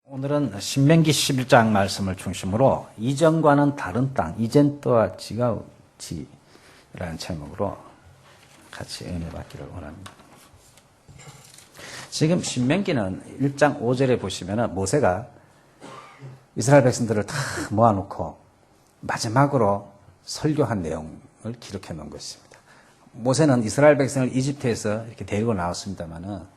오늘은 신명기 11장 말씀을 중심으로 이전과는 다른 땅, 이젠 또한 지가 지라는 제목으로 같이 은혜 받기를 원합니다. 지금 신명기는 1장 5절에 보시면 모세가 이스라엘 백성들을 다 모아놓고 마지막으로 설교한 내용을 기록해 놓은 것입니다. 모세는 이스라엘 백성을 이집트에서 이렇게 데리고 나왔습니다만은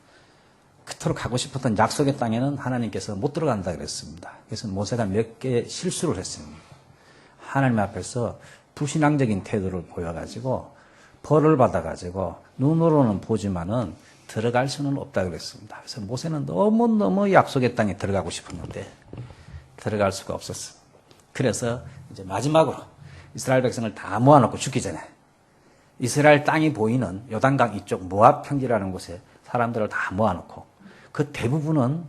그토록 가고 싶었던 약속의 땅에는 하나님께서 못 들어간다 그랬습니다. 그래서 모세가 몇 개의 실수를 했습니다. 하나님 앞에서 불신앙적인 태도를 보여가지고 벌을 받아가지고 눈으로는 보지만은 들어갈 수는 없다 그랬습니다. 그래서 모세는 너무너무 약속의 땅에 들어가고 싶었는데 들어갈 수가 없었습니다. 그래서 이제 마지막으로 이스라엘 백성을 다 모아놓고 죽기 전에 이스라엘 땅이 보이는 요단강 이쪽 모압 평지라는 곳에 사람들을 다 모아놓고 그 대부분은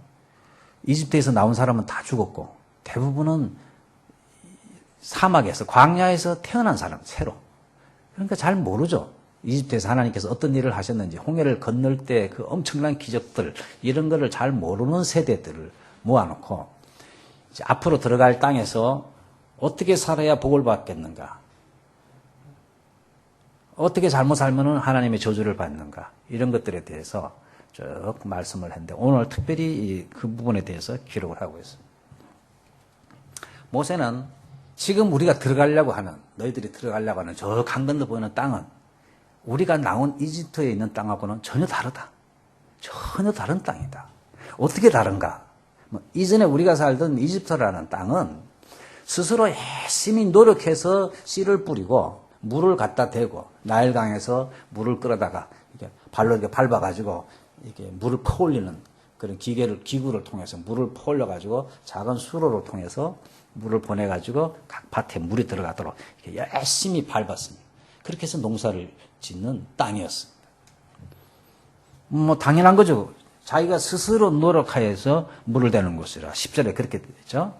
이집트에서 나온 사람은 다 죽었고 대부분은 사막에서 광야에서 태어난 사람 새로 그러니까 잘 모르죠. 이집트에서 하나님께서 어떤 일을 하셨는지 홍해를 건널 때 그 엄청난 기적들 이런 거를 잘 모르는 세대들을 모아놓고 이제 앞으로 들어갈 땅에서 어떻게 살아야 복을 받겠는가, 어떻게 잘못 살면 하나님의 저주를 받는가 이런 것들에 대해서 쭉 말씀을 했는데 오늘 특별히 그 부분에 대해서 기록을 하고 있습니다. 모세는 지금 우리가 들어가려고 하는 너희들이 들어가려고 하는 저 강 건너 보이는 땅은 우리가 나온 이집트에 있는 땅하고는 전혀 다르다. 전혀 다른 땅이다. 어떻게 다른가? 이전에 우리가 살던 이집트라는 땅은 스스로 열심히 노력해서 씨를 뿌리고 물을 갖다 대고 나일강에서 물을 끌어다가 이렇게 발로 이렇게 밟아가지고 이렇게 물을 퍼올리는 그런 기구를 통해서 물을 퍼올려가지고 작은 수로를 통해서 물을 보내가지고 각 밭에 물이 들어가도록 이렇게 열심히 밟았습니다. 그렇게 해서 농사를 짓는 땅이었습니다. 당연한 거죠. 자기가 스스로 노력하여서 물을 대는 곳이라 10절에 그렇게 되죠.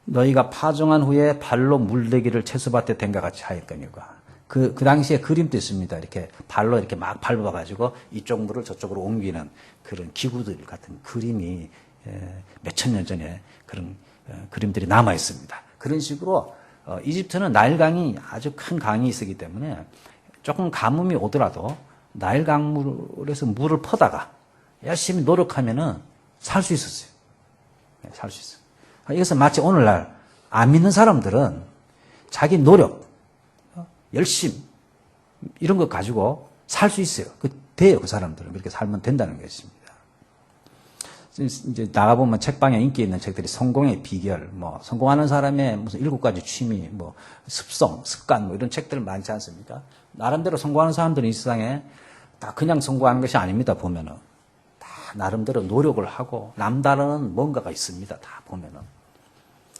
너희가 파종한 후에 발로 물대기를 채소밭에 댄 것 같이 하였거니와. 그 당시에 그림도 있습니다. 이렇게 발로 이렇게 막 밟아가지고 이쪽 물을 저쪽으로 옮기는 그런 기구들 같은 그림이 몇천 년 전에 그런 그림들이 남아 있습니다. 그런 식으로 이집트는 나일강이 아주 큰 강이 있었기 때문에 조금 가뭄이 오더라도 나일강물에서 물을 퍼다가 열심히 노력하면은 살 수 있었어요. 살 수 있어요. 이것은 마치 오늘날 안 믿는 사람들은 자기 노력, 열심 이런 거 가지고 살 수 있어요. 돼요. 그 사람들은 그렇게 살면 된다는 것입니다. 이제 나가보면 책방에 인기 있는 책들이 성공의 비결, 성공하는 사람의 무슨 7가지 취미, 습성, 습관, 이런 책들 많지 않습니까? 나름대로 성공하는 사람들은 이 세상에 다 그냥 성공하는 것이 아닙니다. 보면은 다 나름대로 노력을 하고 남다른 뭔가가 있습니다. 다 보면은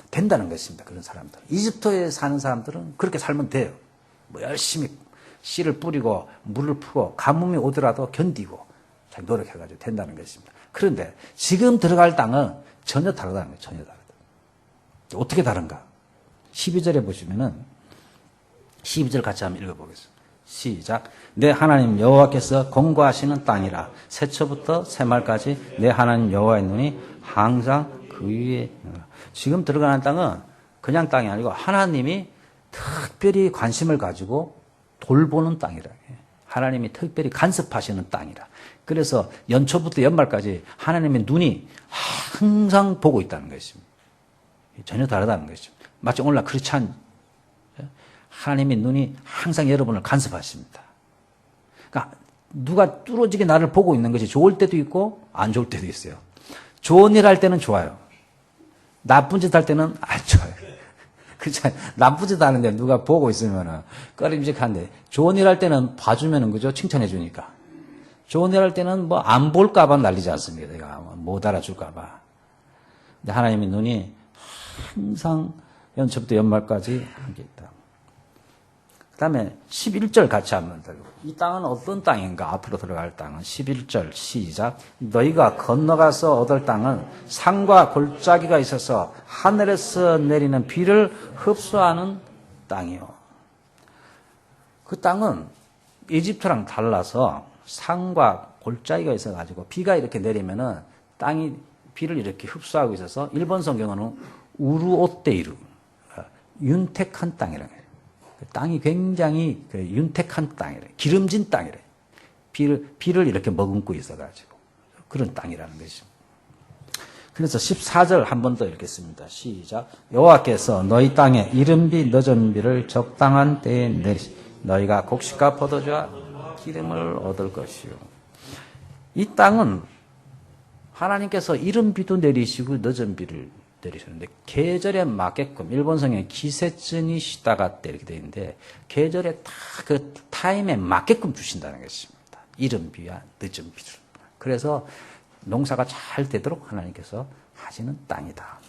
된다는 것입니다. 그런 사람들. 이집트에 사는 사람들은 그렇게 살면 돼요. 열심히 씨를 뿌리고 물을 푸고 가뭄이 오더라도 견디고 잘 노력해가지고 된다는 것입니다. 그런데 지금 들어갈 땅은 전혀 다르다는 거예요. 전혀 다르다. 어떻게 다른가? 12절에 보시면은 12절 같이 한번 읽어보겠습니다. 시작. 내 하나님 여호와께서 공고하시는 땅이라 새초부터 새말까지 내 하나님 여호와의 눈이 항상 그 위에 지금 들어가는 땅은 그냥 땅이 아니고 하나님이 특별히 관심을 가지고 돌보는 땅이라. 하나님이 특별히 간섭하시는 땅이라. 그래서 연초부터 연말까지 하나님의 눈이 항상 보고 있다는 것입니다. 전혀 다르다는 것입니다. 마치 오늘날 그렇지 않 하나님의 눈이 항상 여러분을 간섭하십니다. 그러니까 누가 뚫어지게 나를 보고 있는 것이 좋을 때도 있고 안 좋을 때도 있어요. 좋은 일 할 때는 좋아요. 나쁜 짓 할 때는 안 좋아요. 그렇죠. 나쁜 짓 하는데 누가 보고 있으면은 꺼림직한데 좋은 일 할 때는 봐주면은 그죠? 칭찬해 주니까. 좋은 일 할 때는 안 볼까봐 난리지 않습니까? 내가 못 알아줄까봐. 근데 하나님의 눈이 항상 연초부터 연말까지 함께 있다. 그 다음에 11절 같이 한번 들고. 이 땅은 어떤 땅인가? 앞으로 들어갈 땅은 11절 시작. 너희가 건너가서 얻을 땅은 산과 골짜기가 있어서 하늘에서 내리는 비를 흡수하는 땅이요. 그 땅은 이집트랑 달라서 산과 골짜기가 있어가지고 비가 이렇게 내리면은 땅이 비를 이렇게 흡수하고 있어서 일본 성경은 우루오테이루, 윤택한 땅이라는 거예요. 땅이 굉장히 윤택한 땅이래. 기름진 땅이래. 비를 이렇게 머금고 있어가지고 그런 땅이라는 것이죠. 그래서 14절 한 번 더 읽겠습니다. 시작. 여호와께서 너희 땅에 이른 비 늦은 비를 적당한 때에 내리시 너희가 곡식과 포도주와 기름을 얻을 것이요. 이 땅은 하나님께서 이른 비도 내리시고 늦은 비를 내리시는데 계절에 맞게끔 일본 성경에 기세증이 시다가 때 이렇게 되어 있는데 계절에 다 그 타임에 맞게끔 주신다는 것입니다. 이른 비와 늦은 비를. 그래서 농사가 잘 되도록 하나님께서 하시는 땅이다.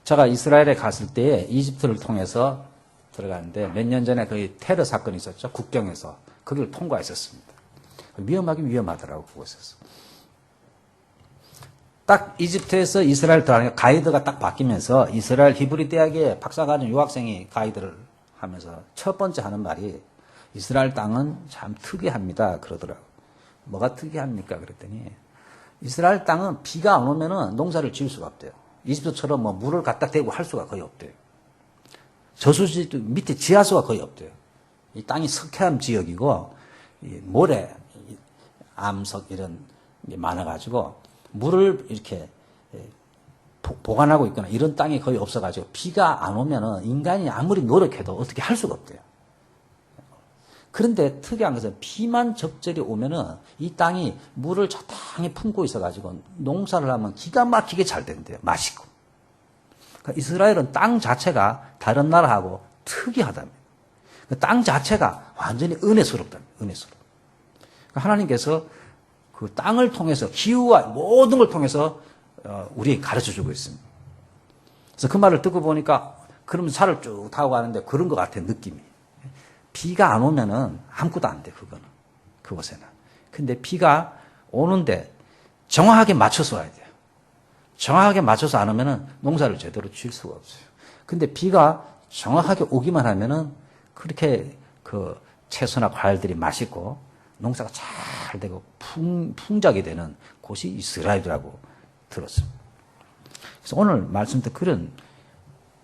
제가 이스라엘에 갔을 때 이집트를 통해서 들어갔는데 몇 년 전에 거기 테러 사건이 있었죠. 국경에서 거기를 통과했었습니다. 위험하긴 위험하더라고 보고 있었어. 딱 이집트에서 이스라엘 들어가니까 가이드가 딱 바뀌면서 이스라엘 히브리 대학에 박사과정 유학생이 가이드를 하면서 첫 번째 하는 말이 이스라엘 땅은 참 특이합니다. 그러더라고요. 뭐가 특이합니까? 그랬더니 이스라엘 땅은 비가 안 오면은 농사를 지을 수가 없대요. 이집트처럼 뭐 물을 갖다 대고 할 수가 거의 없대요. 저수지 밑에 지하수가 거의 없대요. 이 땅이 석회암 지역이고 모래, 암석 이런 게 많아가지고 물을 이렇게 보관하고 있거나 이런 땅이 거의 없어가지고 비가 안 오면은 인간이 아무리 노력해도 어떻게 할 수가 없대요. 그런데 특이한 것은 비만 적절히 오면은 이 땅이 물을 적당히 품고 있어가지고 농사를 하면 기가 막히게 잘 된대요. 맛있고. 그러니까 이스라엘은 땅 자체가 다른 나라하고 특이하답니다. 땅 자체가 완전히 은혜스럽답니다. 은혜스럽. 그러니까 하나님께서 그 땅을 통해서 기후와 모든 걸 통해서 우리에게 가르쳐주고 있습니다. 그래서 그 말을 듣고 보니까 그러면서 차를 쭉 타고 가는데 그런 것 같아요. 느낌이. 비가 안 오면은 아무것도 안 돼, 그거는. 그곳에는. 근데 비가 오는데 정확하게 맞춰서 와야 돼요. 정확하게 맞춰서 안 오면은 농사를 제대로 지을 수가 없어요. 근데 비가 정확하게 오기만 하면은 그렇게 그 채소나 과일들이 맛있고 농사가 잘 되고 풍작이 되는 곳이 이스라엘이라고 들었습니다. 그래서 오늘 말씀도 그런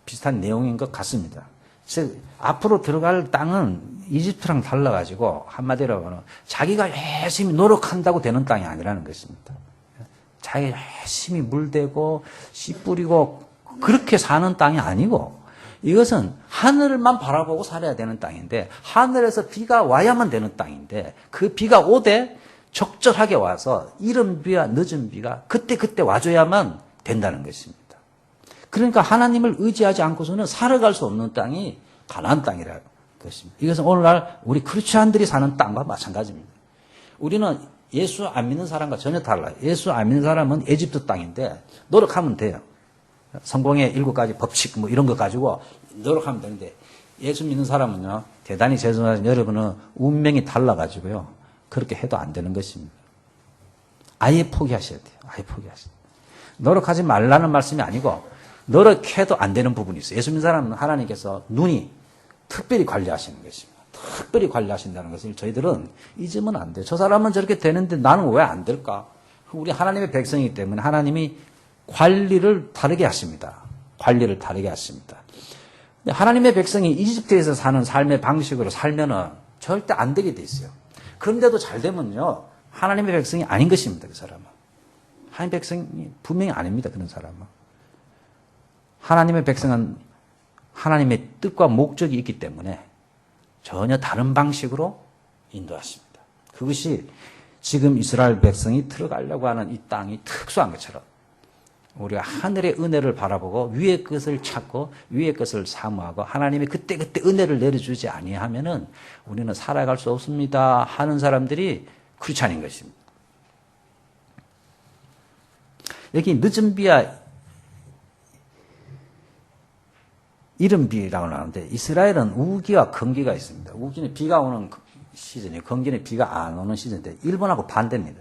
비슷한 내용인 것 같습니다. 즉 앞으로 들어갈 땅은 이집트랑 달라가지고 한마디로 하면 자기가 열심히 노력한다고 되는 땅이 아니라는 것입니다. 자기가 열심히 물대고 씨 뿌리고 그렇게 사는 땅이 아니고 이것은 하늘만 바라보고 살아야 되는 땅인데 하늘에서 비가 와야만 되는 땅인데 그 비가 오되 적절하게 와서 이른 비와 늦은 비가 그때 와줘야만 된다는 것입니다. 그러니까 하나님을 의지하지 않고서는 살아갈 수 없는 땅이 가나안 땅이라는 것입니다. 이것은 오늘날 우리 크리스찬들이 사는 땅과 마찬가지입니다. 우리는 예수 안 믿는 사람과 전혀 달라요. 예수 안 믿는 사람은 에집트 땅인데 노력하면 돼요. 성공의 7가지 법칙 뭐 이런 거 가지고 노력하면 되는데 예수 믿는 사람은요. 대단히 죄송하지만 여러분은 운명이 달라가지고요. 그렇게 해도 안 되는 것입니다. 아예 포기하셔야 돼요. 아예 포기하셔야 돼요. 노력하지 말라는 말씀이 아니고 노력해도 안 되는 부분이 있어요. 예수 믿는 사람은 하나님께서 눈이 특별히 관리하시는 것입니다. 특별히 관리하신다는 것을 저희들은 잊으면 안 돼요. 저 사람은 저렇게 되는데 나는 왜 안 될까? 우리 하나님의 백성이기 때문에 하나님이 관리를 다르게 하십니다. 관리를 다르게 하십니다. 하나님의 백성이 이집트에서 사는 삶의 방식으로 살면은 절대 안 되게 돼 있어요. 그런데도 잘 되면요. 하나님의 백성이 아닌 것입니다. 그 사람은. 하나님의 백성이 분명히 아닙니다. 그런 사람은. 하나님의 백성은 하나님의 뜻과 목적이 있기 때문에 전혀 다른 방식으로 인도하십니다. 그것이 지금 이스라엘 백성이 들어가려고 하는 이 땅이 특수한 것처럼 우리가 하늘의 은혜를 바라보고 위의 것을 찾고 위의 것을 사모하고 하나님이 그때그때 은혜를 내려주지 아니하면은 우리는 살아갈 수 없습니다 하는 사람들이 크리스찬인 것입니다. 여기 늦은 비와 이른 비라고 나오는데 이스라엘은 우기와 건기가 있습니다. 우기는 비가 오는 시즌이에요. 건기는 비가 안 오는 시즌인데 일본하고 반대입니다.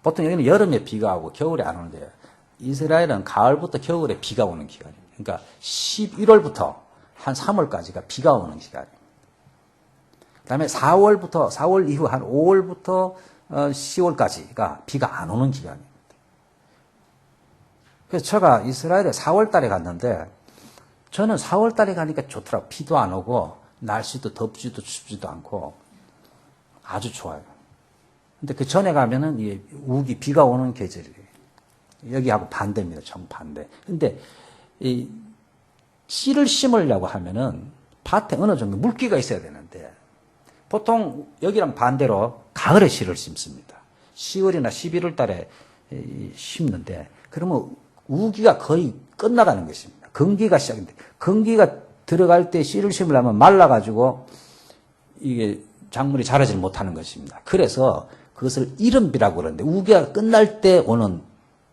보통 여기는 여름에 비가 오고 겨울에 안 오는데 이스라엘은 가을부터 겨울에 비가 오는 기간입니다. 그러니까 11월부터 한 3월까지가 비가 오는 기간입니다. 그다음에 4월 이후 한 5월부터 10월까지가 비가 안 오는 기간입니다. 그래서 제가 이스라엘에 4월 달에 갔는데 저는 4월 달에 가니까 좋더라고. 비도 안 오고 날씨도 덥지도 춥지도 않고 아주 좋아요. 근데 그 전에 가면은 이 우기 비가 오는 계절이에요. 여기하고 반대입니다. 정반대. 근데 이 씨를 심으려고 하면은 밭에 어느 정도 물기가 있어야 되는데 보통 여기랑 반대로 가을에 씨를 심습니다. 10월이나 11월 달에 심는데 그러면 우기가 거의 끝나가는 것입니다. 건기가 시작인데 건기가 들어갈 때 씨를 심으려면 말라가지고 이게 작물이 자라지 못하는 것입니다. 그래서 그것을 이른비라고 그러는데 우기가 끝날 때 오는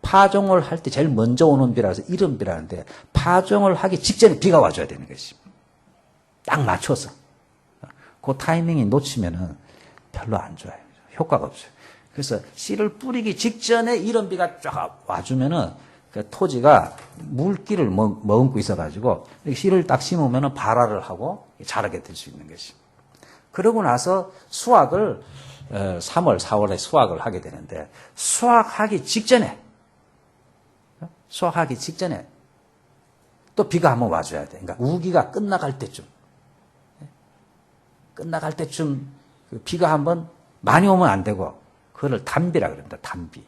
파종을 할 때 제일 먼저 오는 비라서 이른비라는데 파종을 하기 직전에 비가 와줘야 되는 것입니다. 딱 맞춰서. 그 타이밍이 놓치면은 별로 안 좋아요. 효과가 없어요. 그래서 씨를 뿌리기 직전에 이른비가 쫙 와주면은 그 토지가 물기를 머금고 있어가지고 씨를 딱 심으면은 발화를 하고 자라게 될 수 있는 것입니다. 그러고 나서 수확을 3월, 4월에 수확을 하게 되는데 수확하기 직전에 또 비가 한번 와줘야 돼. 그러니까 우기가 끝나갈 때쯤 그 비가 한번 많이 오면 안 되고 그거를 단비라 그럽니다. 단비.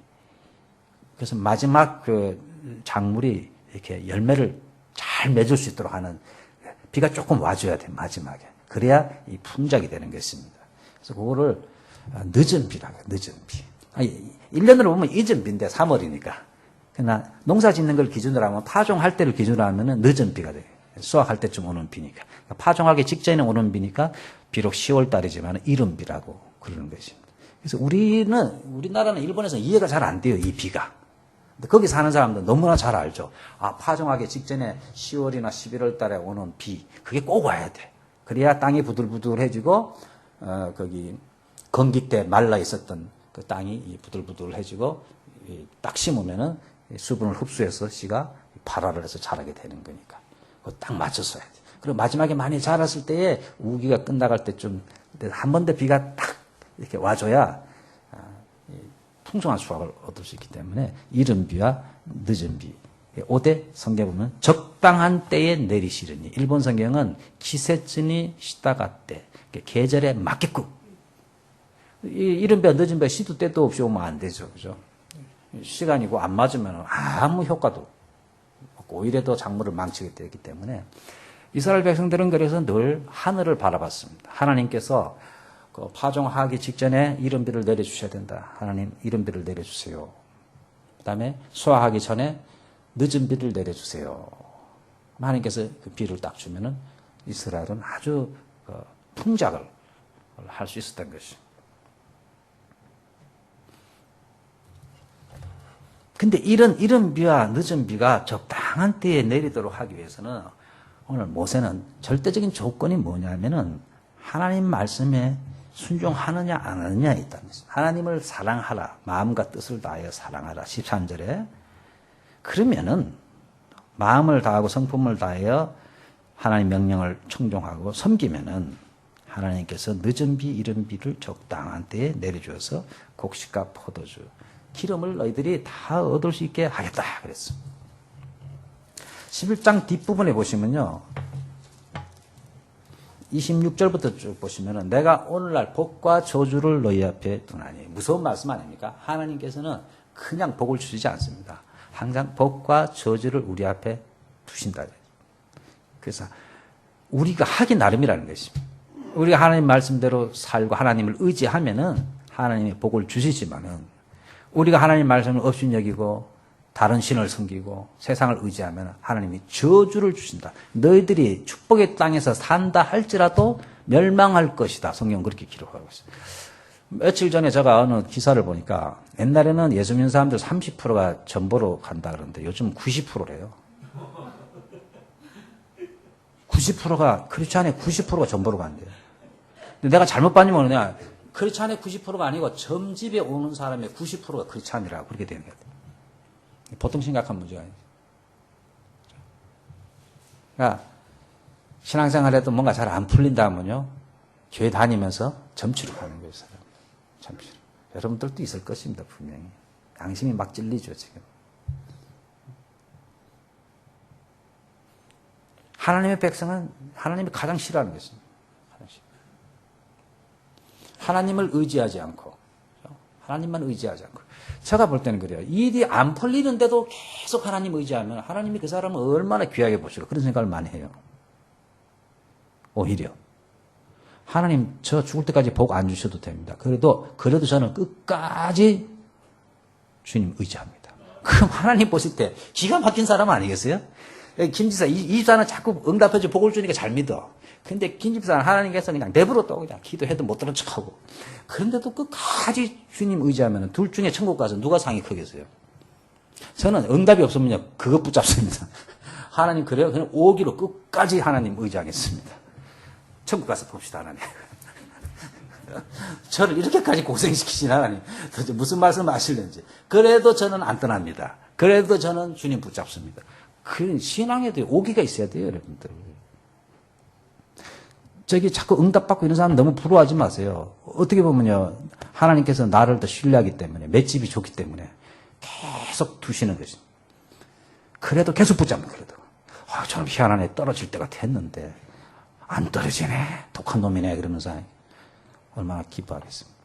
그래서 마지막 그 작물이 이렇게 열매를 잘 맺을 수 있도록 하는 비가 조금 와줘야 돼. 마지막에. 그래야 이 품작이 되는 것입니다. 그래서 그거를 늦은 비라고 해요. 늦은 비. 1년으로 보면 잊은 비인데 3월이니까. 그러나 농사 짓는 걸 기준으로 하면 파종할 때를 기준으로 하면 늦은 비가 돼요. 수확할 때쯤 오는 비니까. 파종하기 직전에 오는 비니까 비록 10월 달이지만 이른 비라고 그러는 것입니다. 그래서 우리나라는 일본에서 이해가 잘 안 돼요. 이 비가. 근데 거기 사는 사람들 너무나 잘 알죠. 파종하기 직전에 10월이나 11월 달에 오는 비. 그게 꼭 와야 돼. 그래야 땅이 부들부들해지고, 거기, 건기 때 말라 있었던 그 땅이 부들부들해지고, 딱 심으면은 수분을 흡수해서 씨가 발화를 해서 자라게 되는 거니까. 그거 딱 맞춰서 해야 돼. 그리고 마지막에 많이 자랐을 때에 우기가 끝나갈 때쯤 한 번 더 비가 딱 이렇게 와줘야 풍성한 수확을 얻을 수 있기 때문에 이른 비와 늦은 비. 5대 성경 보면 적당한 때에 내리시르니 일본 성경은 기세츠니 시다가때 계절에 맞게끔 이른 비와 늦은 비와 시도 때도 없이 오면 안 되죠. 그죠? 시간이고 안 맞으면 아무 효과도 없고 오히려 더 작물을 망치게 되기 때문에 이스라엘 백성들은 그래서 늘 하늘을 바라봤습니다. 하나님께서 그 파종하기 직전에 이른 비를 내려주셔야 된다. 하나님 이른 비를 내려주세요. 그 다음에 수확하기 전에 늦은 비를 내려주세요. 하나님께서 그 비를 딱 주면은 이스라엘은 아주 풍작을 할 수 있었던 것이죠. 근데 이른 비와 늦은 비가 적당한 때에 내리도록 하기 위해서는 오늘 모세는 절대적인 조건이 뭐냐면은 하나님 말씀에 순종하느냐 안 하느냐에 있다는 것입니다. 하나님을 사랑하라. 마음과 뜻을 다하여 사랑하라. 13절에. 그러면은 마음을 다하고 성품을 다하여 하나님 명령을 청종하고 섬기면은 하나님께서 늦은 비, 이른 비를 적당한 때에 내려주어서 곡식과 포도주, 기름을 너희들이 다 얻을 수 있게 하겠다 그랬어. 11장 뒷부분에 보시면요. 26절부터 쭉 보시면은 내가 오늘날 복과 저주를 너희 앞에 두나니. 무서운 말씀 아닙니까? 하나님께서는 그냥 복을 주시지 않습니다. 항상 복과 저주를 우리 앞에 두신다. 그래서 우리가 하기 나름이라는 것입니다. 우리가 하나님 말씀대로 살고 하나님을 의지하면은 하나님의 복을 주시지만은 우리가 하나님 말씀을 업신여기고 다른 신을 섬기고 세상을 의지하면 하나님이 저주를 주신다. 너희들이 축복의 땅에서 산다 할지라도 멸망할 것이다. 성경은 그렇게 기록하고 있어요. 며칠 전에 제가 어느 기사를 보니까 옛날에는 예수 믿는 사람들 30%가 전보로 간다 그러는데 요즘 90%래요. 90%가 크리스찬의 90%가 전보로 간대요. 근데 내가 잘못 봤니 뭐냐? 크리스찬의 90%가 아니고 점집에 오는 사람의 90%가 크리스찬이라고 그렇게 되는 거예요. 보통 심각한 문제가 아니죠. 그러니까 신앙생활에도 뭔가 잘 안 풀린다면요. 교회 다니면서 점치러 가는 거예요. 사람. 점치러. 여러분들도 있을 것입니다. 분명히. 양심이 막 찔리죠. 지금. 하나님의 백성은 하나님이 가장 싫어하는 것입니다. 하나님을 의지하지 않고, 하나님만 의지하지 않고. 제가 볼 때는 그래요. 일이 안 풀리는데도 계속 하나님 의지하면 하나님이 그 사람을 얼마나 귀하게 보실까 그런 생각을 많이 해요. 오히려. 하나님 저 죽을 때까지 복 안 주셔도 됩니다. 그래도 저는 끝까지 주님 의지합니다. 그럼 하나님 보실 때 기가 막힌 사람 아니겠어요? 김 지사, 이 집사는 자꾸 응답해줘 복을 주니까 잘 믿어. 근데 김 집사는 하나님께서 그냥 내버려둬 그냥 기도해도 못 들은 척하고. 그런데도 끝까지 주님 의지하면 둘 중에 천국 가서 누가 상이 크겠어요? 저는 응답이 없으면요 그것 붙잡습니다. 하나님 그래요? 그냥 오기로 끝까지 하나님 의지하겠습니다. 천국 가서 봅시다 하나님. 저를 이렇게까지 고생시키신 하나님 도대체 무슨 말씀을 하실는지. 그래도 저는 안 떠납니다. 그래도 저는 주님 붙잡습니다. 그 신앙에도 오기가 있어야 돼요, 여러분들. 저기 자꾸 응답받고 이런 사람 너무 부러워하지 마세요. 어떻게 보면요, 하나님께서 나를 더 신뢰하기 때문에, 맷집이 좋기 때문에 계속 두시는 것입니다. 그래도 계속 붙잡는 그래도. 저는 희한하네, 떨어질 때가 됐는데 안 떨어지네, 독한 놈이네 그러면서 얼마나 기뻐하겠습니까.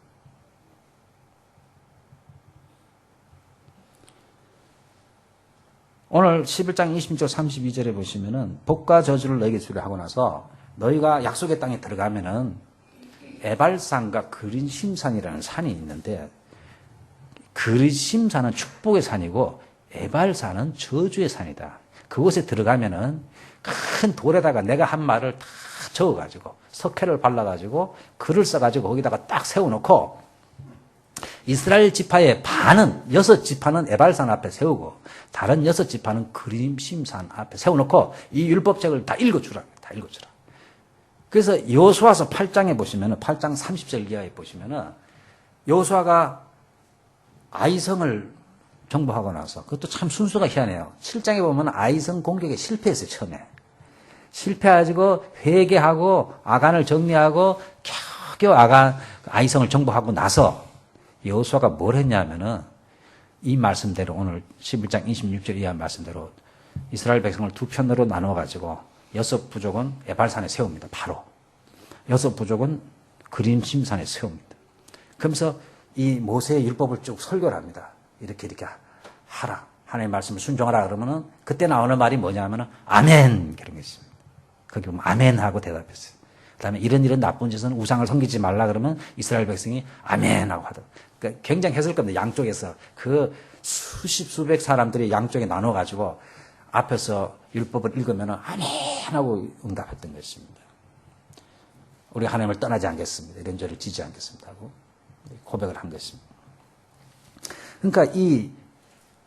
오늘 11장 26절 32절에 보시면은 복과 저주를 너에게 주려 하고 나서 너희가 약속의 땅에 들어가면은 에발산과 그린심산이라는 산이 있는데 그린심산은 축복의 산이고 에발산은 저주의 산이다. 그곳에 들어가면은 큰 돌에다가 내가 한 말을 다 적어가지고 석회를 발라가지고 글을 써가지고 거기다가 딱 세워놓고 이스라엘 지파의 반은 6지파는 에발산 앞에 세우고 다른 6지파는 그림심산 앞에 세워놓고 이 율법책을 다 읽어주라. 그래서 여호수아서 8장에 보시면은 8장 30절 이하에 보시면은 여호수아가 아이성을 정복하고 나서 그것도 참 순서가 희한해요. 7장에 보면 아이성 공격에 실패했어요. 처음에. 실패해가지고 회개하고 아간을 정리하고 겨우 아이성을 정복하고 나서 여호수아가 뭘 했냐면은 이 말씀대로 오늘 11장 26절 이하 말씀대로 이스라엘 백성을 두 편으로 나눠가지고 6부족은 에발산에 세웁니다. 바로 6부족은 그림심산에 세웁니다. 그러면서 이 모세의 율법을 쭉 설교를 합니다. 이렇게 하라. 하나님의 말씀을 순종하라 그러면은 그때 나오는 말이 뭐냐면은 아멘 그런 게 있습니다. 거기 보면 아멘 하고 대답했어요. 그다음에 이런 나쁜 짓은 우상을 섬기지 말라 그러면 이스라엘 백성이 아멘 하고 하더라고요. 그러니까 굉장히 했을 겁니다. 양쪽에서 그 수십 수백 사람들이 양쪽에 나눠가지고 앞에서 율법을 읽으면 아멘 하고 응답했던 것입니다. 우리 하나님을 떠나지 않겠습니다. 이런 죄를 지지 않겠습니다 하고 고백을 한 것입니다. 그러니까 이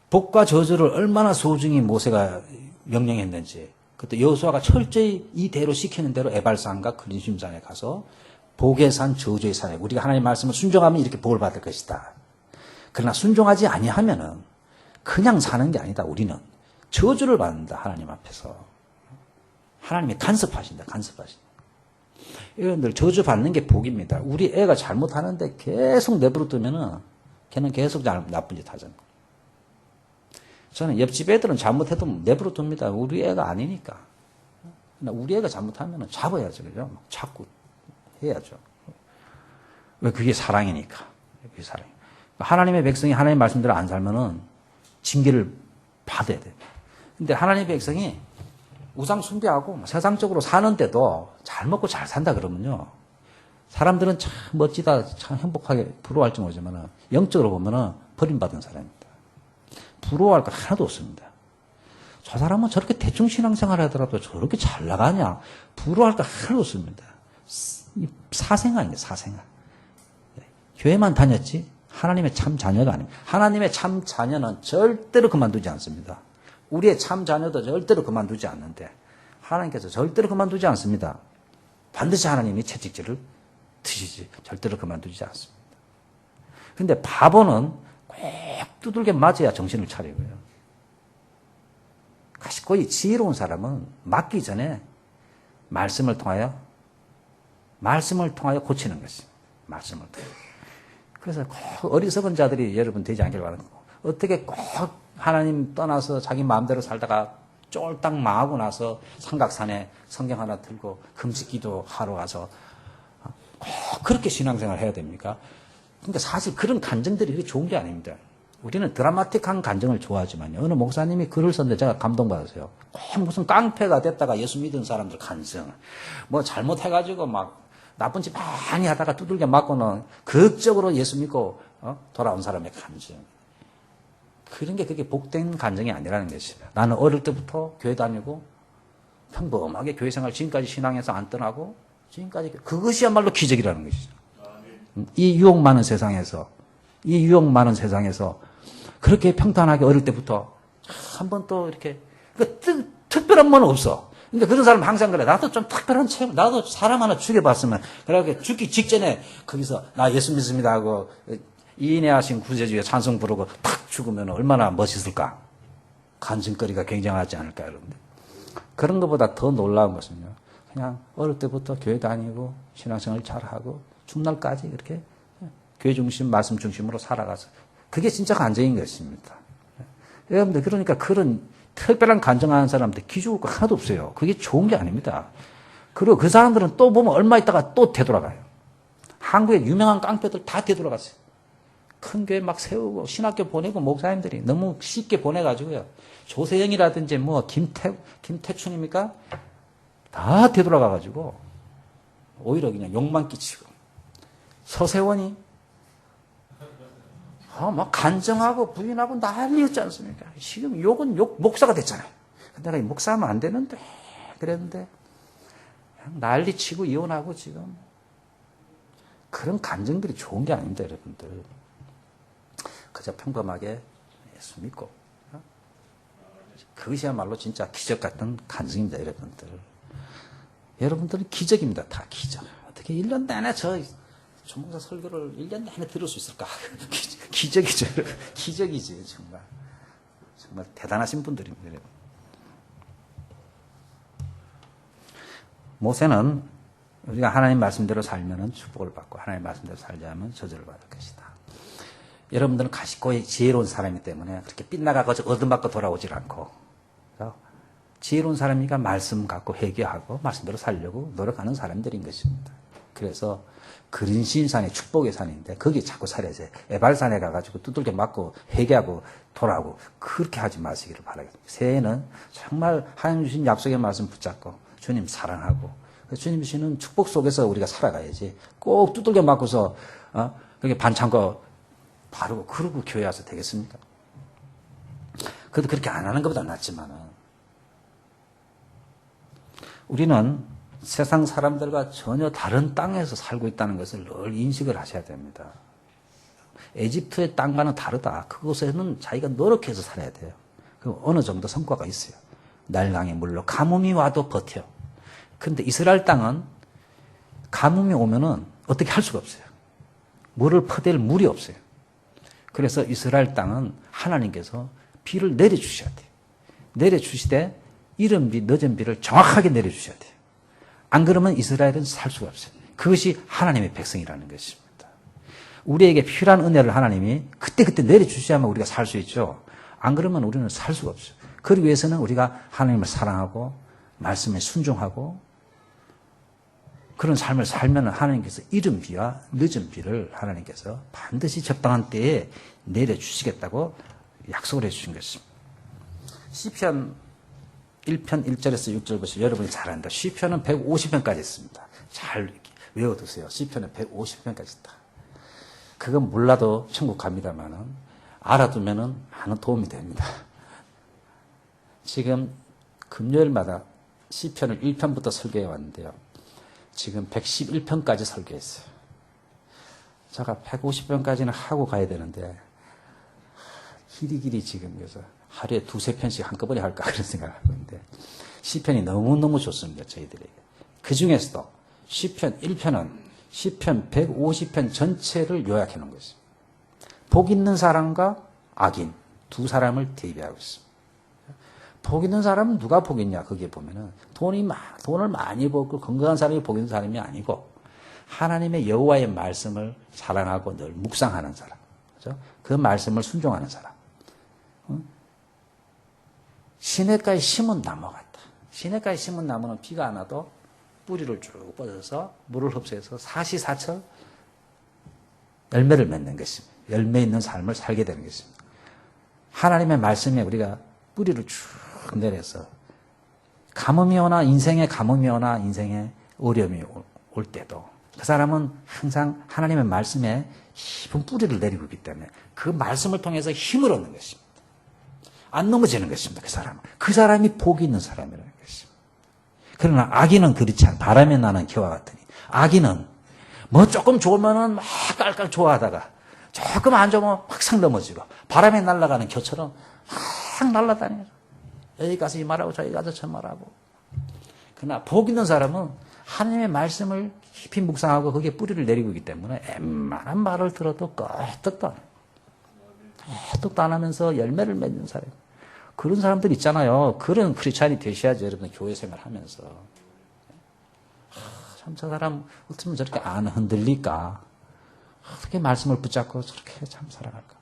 복과 저주를 얼마나 소중히 모세가 명령했는지 그것도 여호수아가 철저히 이대로 시키는 대로 에발산과 그린심산에 가서 복의 산, 저주의 산에 우리가 하나님의 말씀을 순종하면 이렇게 복을 받을 것이다. 그러나 순종하지 아니하면은 그냥 사는 게 아니다. 우리는 저주를 받는다. 하나님 앞에서. 하나님이 간섭하신다. 여러분들 저주 받는 게 복입니다. 우리 애가 잘못하는데 계속 내버려 두면은 걔는 계속 나쁜 짓 하잖아요. 저는 옆집 애들은 잘못해도 내버려 둡니다. 우리 애가 아니니까. 우리 애가 잘못하면 잡아야죠. 그죠? 자꾸 해야죠. 왜? 그게 사랑이니까. 그게 사랑. 하나님의 백성이 하나님의 말씀대로 안 살면은 징계를 받아야 돼요. 근데 하나님의 백성이 우상 숭배하고 세상적으로 사는데도 잘 먹고 잘 산다 그러면요. 사람들은 참 멋지다, 참 행복하게 부러워할지 모르지만 영적으로 보면은 버림받은 사람입니다. 부러워할 거 하나도 없습니다. 저 사람은 저렇게 대충 신앙생활 하더라도 저렇게 잘 나가냐. 부러워할 거 하나도 없습니다. 사생아입니다. 사생아. 교회만 다녔지 하나님의 참 자녀가 아닙니다. 하나님의 참 자녀는 절대로 그만두지 않습니다. 우리의 참 자녀도 절대로 그만두지 않는데 하나님께서 절대로 그만두지 않습니다. 반드시 하나님이 채찍질을 드시지 절대로 그만두지 않습니다. 그런데 바보는 꼭 두들겨 맞아야 정신을 차리고요. 거의 지혜로운 사람은 맞기 전에 말씀을 통하여 고치는 것입니다. 말씀을 통하여. 그래서 꼭 어리석은 자들이 여러분 되지 않길 바랍니다. 어떻게 꼭 하나님 떠나서 자기 마음대로 살다가 쫄딱 망하고 나서 삼각산에 성경 하나 들고 금식기도 하러 가서 꼭 그렇게 신앙생활을 해야 됩니까? 그러니까 사실 그런 간증들이 그렇게 좋은 게 아닙니다. 우리는 드라마틱한 간증을 좋아하지만요. 어느 목사님이 글을 썼는데 제가 감동받았어요. 꼭 무슨 깡패가 됐다가 예수 믿은 사람들 간증. 뭐 잘못해가지고 막 나쁜 짓 많이 하다가 두들겨 맞고는 극적으로 예수 믿고 돌아온 사람의 간증. 그런 게 그렇게 복된 간증이 아니라는 것입니다. 나는 어릴 때부터 교회 다니고 평범하게 교회 생활 지금까지 신앙에서 안 떠나고 지금까지 그것이야말로 기적이라는 것이죠. 이 유혹 많은 세상에서 그렇게 평탄하게 어릴 때부터 한 번 또 이렇게 특별한 건 없어. 그러니까 그런 사람 항상 그래. 나도 좀 특별한 체험, 나도 사람 하나 죽여봤으면 그렇게 죽기 직전에 거기서 나 예수 믿습니다 하고 이인애하신 구세주의 찬송 부르고 탁 죽으면 얼마나 멋있을까. 간증거리가 굉장하지 않을까 여러분들. 그런 것보다 더 놀라운 것은요. 그냥 어릴 때부터 교회 다니고 신앙생활 잘하고 죽날까지 이렇게 교회 중심, 말씀 중심으로 살아가서 그게 진짜 간증인 것입니다. 여러분들 그러니까 그런 특별한 간증하는 사람들 기죽을 거 하나도 없어요. 그게 좋은 게 아닙니다. 그리고 그 사람들은 또 보면 얼마 있다가 또 되돌아가요. 한국의 유명한 깡패들 다 되돌아갔어요. 큰 교회 막 세우고 신학교 보내고 목사님들이 너무 쉽게 보내가지고요. 조세영이라든지 뭐 김태춘입니까? 다 되돌아가가지고 오히려 그냥 욕만 끼치고 서세원이 막 간증하고 부인하고 난리였지 않습니까? 지금 욕은 욕 목사가 됐잖아요. 내가 목사하면 안 되는데 그랬는데 그냥 난리치고 이혼하고 지금 그런 간증들이 좋은 게 아닙니다, 여러분들. 그저 평범하게 예수 믿고 그것이야말로 진짜 기적 같은 간증입니다, 여러분들. 여러분들은 기적입니다, 다 기적. 어떻게 1년 내내 저 전문가 설교를 1년 내내 들을 수 있을까? 기적이죠. 기적이지, 정말. 정말 대단하신 분들입니다. 모세는 우리가 하나님 말씀대로 살면 축복을 받고 하나님 말씀대로 살지 않으면 저주를 받을 것이다. 여러분들은 가시고 지혜로운 사람이기 때문에 그렇게 빗나가고 얻어맞고 돌아오질 않고 지혜로운 사람이니까 말씀 갖고 회개하고 말씀대로 살려고 노력하는 사람들인 것입니다. 그래서 그린신산이 축복의 산인데 거기 자꾸 살아야지. 에발산에 가가지고 두들겨 맞고 회개하고 돌아오고 그렇게 하지 마시기를 바라겠습니다. 새해에는 정말 하나님 주신 약속의 말씀 붙잡고 주님 사랑하고 주님 주시는 축복 속에서 우리가 살아가야지. 꼭 두들겨 맞고서 그렇게 반창고 바르고 그러고 교회 와서 되겠습니까? 그래도 그렇게 안 하는 것보다 낫지만은 우리는 세상 사람들과 전혀 다른 땅에서 살고 있다는 것을 늘 인식을 하셔야 됩니다. 에집트의 땅과는 다르다. 그곳에는 자기가 노력해서 살아야 돼요. 그 어느 정도 성과가 있어요. 날강의 물로 가뭄이 와도 버텨. 그런데 이스라엘 땅은 가뭄이 오면은 어떻게 할 수가 없어요. 물을 퍼댈 물이 없어요. 그래서 이스라엘 땅은 하나님께서 비를 내려주셔야 돼요. 내려주시되 이른 비, 늦은 비를 정확하게 내려주셔야 돼요. 안 그러면 이스라엘은 살 수가 없어요. 그것이 하나님의 백성이라는 것입니다. 우리에게 필요한 은혜를 하나님이 그때그때 내려주셔야만 우리가 살 수 있죠. 안 그러면 우리는 살 수가 없어요. 그러기 위해서는 우리가 하나님을 사랑하고 말씀에 순종하고 그런 삶을 살면 하나님께서 이른 비와 늦은 비를 하나님께서 반드시 적당한 때에 내려주시겠다고 약속을 해주신 것입니다. 시편 1편 1절에서 6절 보시면 여러분이 잘 안다. 시편은 150편까지 있습니다. 잘 외워두세요. 시편은 150편까지 있다. 그건 몰라도 천국 갑니다만은 알아두면은 많은 도움이 됩니다. 지금 금요일마다 시편을 1편부터 설교해 왔는데요. 지금 111편까지 설교했어요. 제가 150편까지는 하고 가야 되는데 길이 지금 그래서 하루에 2-3편씩 한꺼번에 할까 그런 생각을 하고 있는데 시편이 너무너무 좋습니다. 저희들에게. 그 중에서도 시편 1편은 시편 150편 전체를 요약해 놓은 것입니다. 복 있는 사람과 악인 두 사람을 대비하고 있습니다. 복 있는 사람은 누가 복 있냐? 거기에 보면은 돈을 많이 벌고 건강한 사람이 복 있는 사람이 아니고 하나님의 여호와의 말씀을 사랑하고 늘 묵상하는 사람. 그렇죠? 그 말씀을 순종하는 사람. 시냇가에 심은 나무 같다. 시냇가에 심은 나무는 비가 안 와도 뿌리를 쭉 뻗어서 물을 흡수해서 사시사철 열매를 맺는 것입니다. 열매 있는 삶을 살게 되는 것입니다. 하나님의 말씀에 우리가 뿌리를 쭉 내려서 가뭄이 오나 인생에 가뭄이 오나 인생에 어려움이 올 때도 그 사람은 항상 하나님의 말씀에 깊은 뿌리를 내리고 있기 때문에 그 말씀을 통해서 힘을 얻는 것입니다. 안 넘어지는 것입니다. 그 사람은. 그 사람이 복이 있는 사람이라는 것입니다. 그러나 악인은 그렇지 않아. 바람에 나는 기와 같으니 악인은 뭐 조금 좋으면은 막 깔깔 좋아하다가 조금 안 좋으면 확상 넘어지고 바람에 날아가는 겨처럼 확 날아다녀요. 여기 가서 이 말하고 저기 가서 저 말하고. 그러나 복 있는 사람은 하나님의 말씀을 깊이 묵상하고 거기에 뿌리를 내리고 있기 때문에 웬만한 말을 들어도 끄떡도 안 해요. 끄떡도 안 하면서 열매를 맺는 사람. 그런 사람들 있잖아요. 그런 크리스찬이 되셔야죠. 여러분 교회 생활하면서. 참 저 사람 어쩌면 저렇게 안 흔들릴까. 어떻게 말씀을 붙잡고 저렇게 참 살아갈까.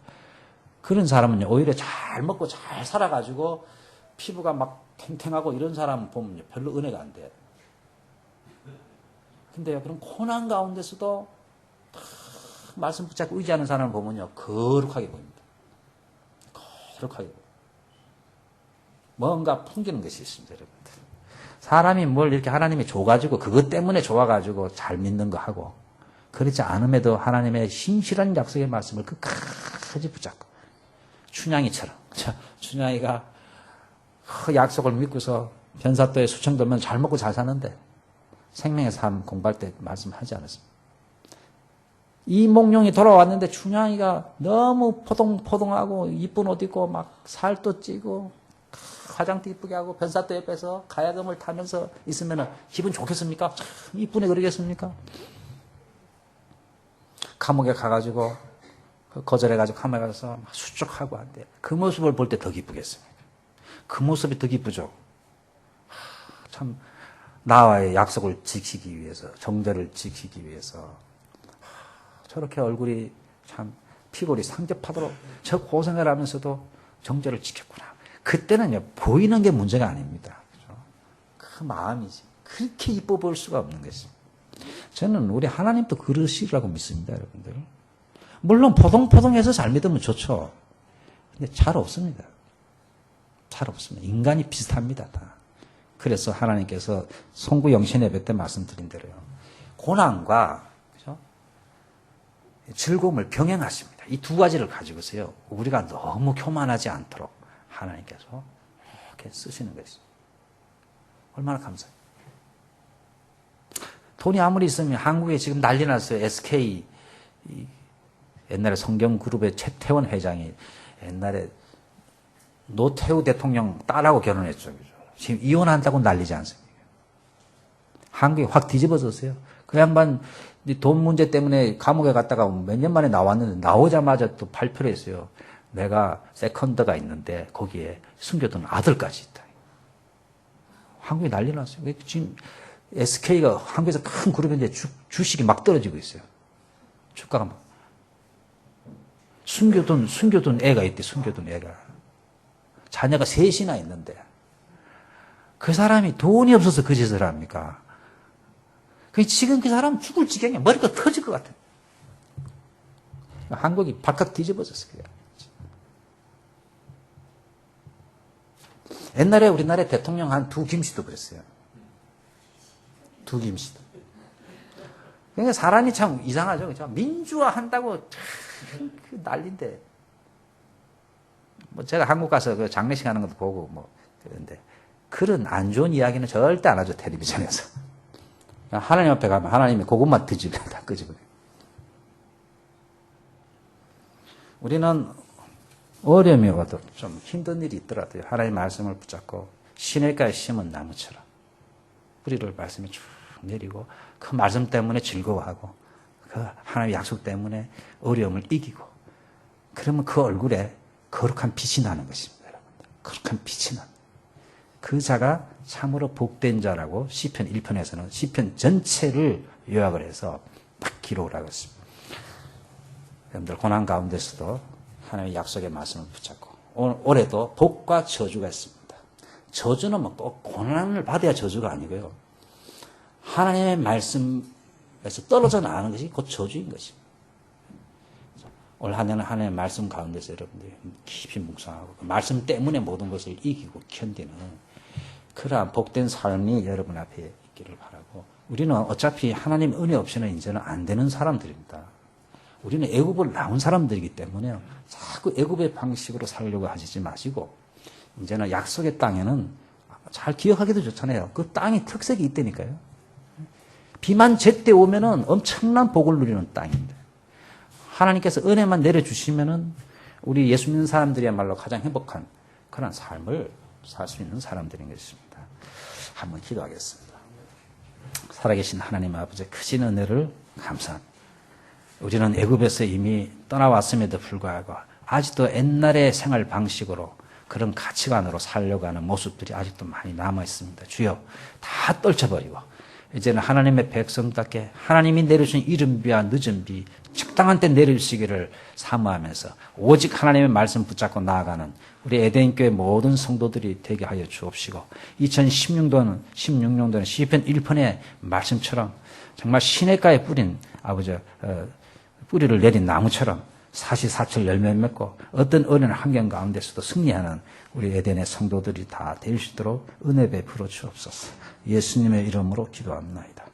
그런 사람은요. 오히려 잘 먹고 잘 살아가지고 피부가 막 탱탱하고 이런 사람 보면 별로 은혜가 안 돼요. 근데요, 그런 고난 가운데서도 말씀 붙잡고 의지하는 사람을 보면요, 거룩하게 보입니다. 거룩하게 보입니다. 뭔가 풍기는 것이 있습니다, 여러분들. 사람이 뭘 이렇게 하나님이 줘가지고, 그것 때문에 좋아가지고 잘 믿는 거 하고, 그렇지 않음에도 하나님의 신실한 약속의 말씀을 끝까지 붙잡고, 춘향이처럼. 춘향이가 그 약속을 믿고서 변사또에 수청들면 잘 먹고 잘 사는데, 생명의 삶 공부할 때 말씀하지 않았습니다. 이 몽룡이 돌아왔는데 춘향이가 너무 포동포동하고 이쁜 옷 입고 막 살도 찌고 화장도 이쁘게 하고 변사또 옆에서 가야금을 타면서 있으면 기분 좋겠습니까? 참 이쁘네 그러겠습니까? 감옥에 가가지고 거절해가지고 감옥에 가서 막 수족하고 한대. 그 모습을 볼 때 더 기쁘겠습니까? 그 모습이 더 기쁘죠. 참 나와의 약속을 지키기 위해서, 정절을 지키기 위해서 저렇게 얼굴이 참 피골이 상접하도록 저 고생을 하면서도 정절을 지켰구나. 그때는요, 보이는 게 문제가 아닙니다. 그죠? 그 마음이지. 그렇게 이뻐 보일 수가 없는 것입니다. 저는 우리 하나님도 그러시라고 믿습니다, 여러분들. 물론 포동포동해서 잘 믿으면 좋죠. 근데 잘 없습니다. 잘 없습니다. 인간이 비슷합니다, 다. 그래서 하나님께서 송구 영신 예배 때 말씀드린 대로요. 고난과 그죠? 즐거움을 병행하십니다. 이 두 가지를 가지고서요. 우리가 너무 교만하지 않도록 하나님께서 이렇게 쓰시는 것이죠. 얼마나 감사해요. 돈이 아무리 있으면 한국에 지금 난리 났어요. SK 옛날에 성경그룹의 최태원 회장이 옛날에 노태우 대통령 딸하고 결혼했죠. 그죠? 지금 이혼한다고 난리지 않습니까? 한국이 확 뒤집어졌어요. 그 양반 돈 문제 때문에 감옥에 갔다가 몇 년 만에 나왔는데 나오자마자 또 발표를 했어요. 내가 세컨드가 있는데 거기에 숨겨둔 아들까지 있다. 한국이 난리 났어요. 지금 SK가 한국에서 큰 그룹인데 주식이 막 떨어지고 있어요. 주가가 막. 숨겨둔 애가 있대, 숨겨둔 애가. 자녀가 셋이나 있는데. 그 사람이 돈이 없어서 그 짓을 합니까? 지금 그 사람 죽을 지경에 머리가 터질 것 같아요. 한국이 발칵 뒤집어졌어요. 옛날에 우리나라의 대통령 한 두 김씨도 그랬어요. 두 김씨도. 그러니까 사람이 참 이상하죠. 그렇죠? 민주화 한다고 그 난리인데. 뭐 제가 한국 가서 그 장례식 하는 것도 보고 뭐 그런데 그런 안 좋은 이야기는 절대 안 하죠. 텔레비전에서. 하나님 앞에 가면 하나님이 그것만 뒤집어요. 다 끄집어요. 우리는 어려움이 와도 좀 힘든 일이 있더라도 하나님의 말씀을 붙잡고 시냇가에 심은 나무처럼 뿌리를 말씀에 쭉 내리고 그 말씀 때문에 즐거워하고 그 하나님의 약속 때문에 어려움을 이기고 그러면 그 얼굴에 거룩한 빛이 나는 것입니다. 여러분들. 거룩한 빛이 나는 그 자가 참으로 복된 자라고 시편 1편에서는 시편 전체를 요약을 해서 딱 기록을 하고 있습니다. 여러분들 고난 가운데서도 하나님의 약속의 말씀을 붙잡고 올해도 복과 저주가 있습니다. 저주는 뭐 꼭 고난을 받아야 저주가 아니고요. 하나님의 말씀에서 떨어져 나가는 것이 곧 저주인 것입니다. 올 한 해는 하나님의 말씀 가운데서 여러분들이 깊이 묵상하고 그 말씀 때문에 모든 것을 이기고 견디는 그러한 복된 삶이 여러분 앞에 있기를 바라고, 우리는 어차피 하나님 은혜 없이는 이제는 안 되는 사람들입니다. 우리는 애굽을 나온 사람들이기 때문에 자꾸 애굽의 방식으로 살려고 하시지 마시고, 이제는 약속의 땅에는 잘 기억하기도 좋잖아요. 그 땅이 특색이 있다니까요. 비만 제때 오면은 엄청난 복을 누리는 땅입니다. 하나님께서 은혜만 내려주시면은 우리 예수 믿는 사람들이야말로 가장 행복한 그런 삶을 살 수 있는 사람들인 것입니다. 한번 기도하겠습니다. 살아계신 하나님 아버지, 크신 은혜를 감사합니다. 우리는 애굽에서 이미 떠나왔음에도 불구하고 아직도 옛날의 생활 방식으로 그런 가치관으로 살려고 하는 모습들이 아직도 많이 남아 있습니다. 주여, 다 떨쳐버리고 이제는 하나님의 백성답게 하나님이 내려주신 이른 비와 늦은 비 적당한 때 내려주시기를 사모하면서 오직 하나님의 말씀 붙잡고 나아가는 우리 에덴교회 모든 성도들이 되게 하여 주옵시고, 2016년도는 시편 1편의 말씀처럼 정말 시냇가에 뿌린 뿌리를 내린 나무처럼 사시사철 열매 맺고 어떤 어려운 환경 가운데서도 승리하는 우리 에덴의 성도들이 다 될 수 있도록 은혜 베풀어 주옵소서. 예수님의 이름으로 기도합니다.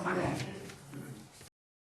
아멘.